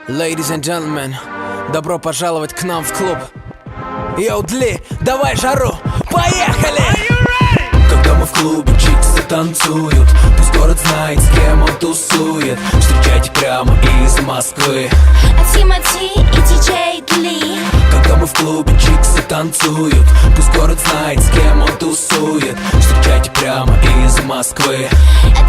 Ladies and gentlemen, добро пожаловать к нам в клуб. Йоу, Дли, давай жару, поехали! Когда мы в клубе, чиксы танцуют, пусть город знает, с кем он тусует. Встречайте прямо из Москвы Тимати и диджей Дли. Когда мы в клубе, чиксы танцуют, пусть город знает, с кем он тусует. Встречайте прямо из Москвы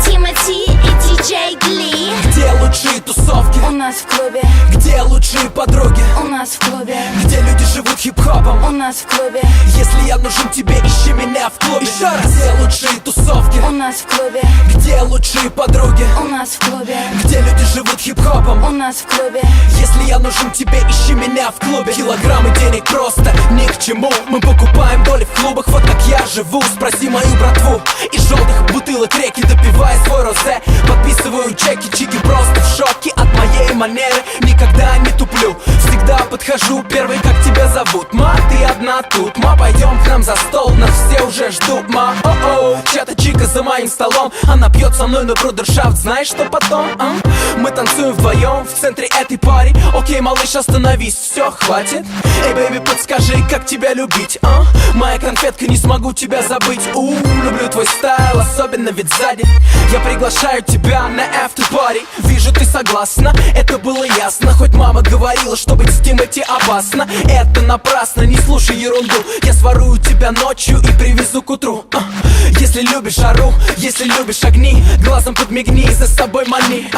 Тимати и диджей Дли. Где лучшие тусовки? У нас в клубе. Где лучшие подруги? У нас в клубе. Где люди живут хип-хопом? У нас в клубе. Если я нужен тебе, ищи меня в клубе. Еще раз. Где лучшие тусовки? У нас в клубе. Где лучшие подруги? У нас в клубе. Где люди живут хип-хопом? У нас в клубе. Если я нужен тебе, ищи меня в клубе. Килограммы денег просто ни к чему. Мы покупаем доли в клубах, вот как я живу. Спроси мою братву. Из желтых бутылок реки допивая свой розе. Подписываю чеки, чики просто в шоке от моей манеры. Никогда не туплю, всегда подхожу первый, как тебя зовут? Ма, ты одна тут, ма, пойдем к нам за стол. Нас все уже ждут, ма, о-о. Чья-то чика за моим столом, она пьет со мной на брудершафт. Знаешь, что потом, а? Мы танцуем вдвоем в центре этой пари. Окей, малыш, остановись, все, хватит. Эй, бэйби, подскажи, как тебя любить, а? Моя конфетка, не смогу тебя забыть. Люблю твой стайл, особенно ведь сзади. Я приглашаю тебя на after-party. Вижу, ты согласна, это было ясно. Хоть мама говорила, что быть с Тимати опасно. Это напрасно, не слушай ерунду. Я сворую тебя ночью и привезу к утру. Если любишь жару, если любишь огни, глазом подмигни, за собой мани.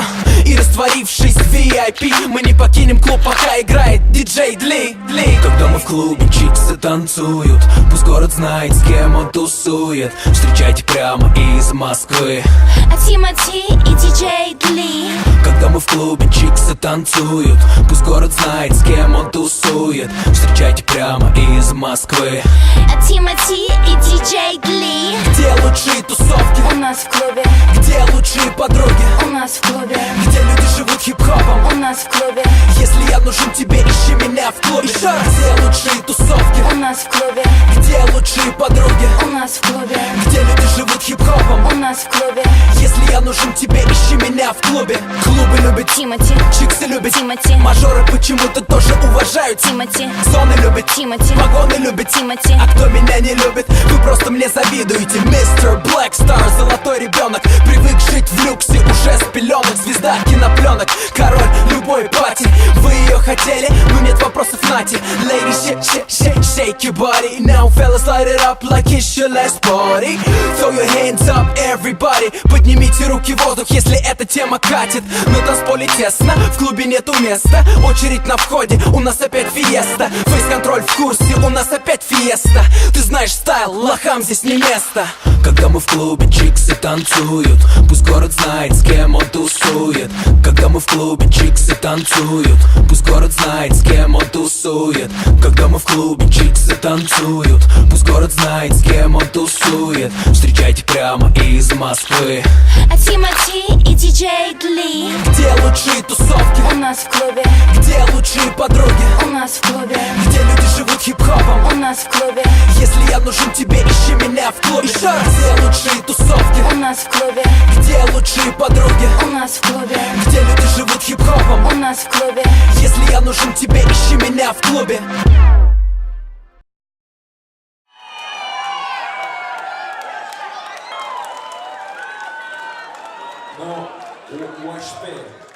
И растворившись в VIP, мы не покинем клуб, пока играет диджей Дли. Когда мы в клубе, чиксы танцуют, пусть город знает, с кем он тусует. Встречайте прямо из Москвы Тимати и диджей Дли. Когда мы в клубе, чиксы танцуют, пусть город знает, с кем он тусует. Встречайте прямо из Москвы Тимати и диджей Дли. Где лучшие тусовки? У нас в клубе. Где лучшие подруги? У нас в клубе. Где люди живут хип-хопом? У нас в клубе. Если я нужен тебе, ищи меня в клубе. Еще раз. Где лучшие тусовки? У нас в клубе. Где лучшие подруги? У нас в клубе. Где люди живут хип-хопом? У нас в клубе. Если я нужен тебе, ищи меня в клубе. Клубы любят, Тимати. чиксы любят, Тимати. мажоры почему-то тоже уважают. Тимати. Зоны любят, Тимати. вагоны любят, Тимати. а кто меня не любит, вы просто мне завидуете. Мистер Блэк Стар, золотой ребенок, привык жить в люксе уже с пеленок. Звезда кинопленок, король любой пати. Вы ее хотели, но нет вопросов, нате. Ladies, shake your body. Now fellas, light it up like it's your last party. Throw your hands up, everybody. Поднимите руки в воздух, если эта тема катит. На танцполе тесно, в клубе нету места. Очередь на входе, у нас опять фиеста. Фейс-контроль в курсе, у нас опять фиеста. Ты знаешь стайл, лохам здесь не место. Когда мы в клубе, чиксы танцуют, пусть город знает, с кем он тусует. Когда мы в клубе, чиксы танцуют, пусть город знает, с кем он тусует. Когда мы в клубе, чиксы танцуют, пусть город знает, с кем он тусует. Встречайте прямо из Москвы Тимати и диджей Дли. Где лучшие тусовки? У нас в клубе. Где лучшие подруги? У нас в клубе. Где люди живут хип-хопом? У нас в клубе. Если я нужен тебе, ищи меня в клубе. Еще раз. Где лучшие тусовки? У нас в клубе. Где лучшие подруги? У нас в клубе. Где люди живут хип-хопом? У нас в клубе. Если я нужен тебе, ищи меня в клубе. Non, moi je fais.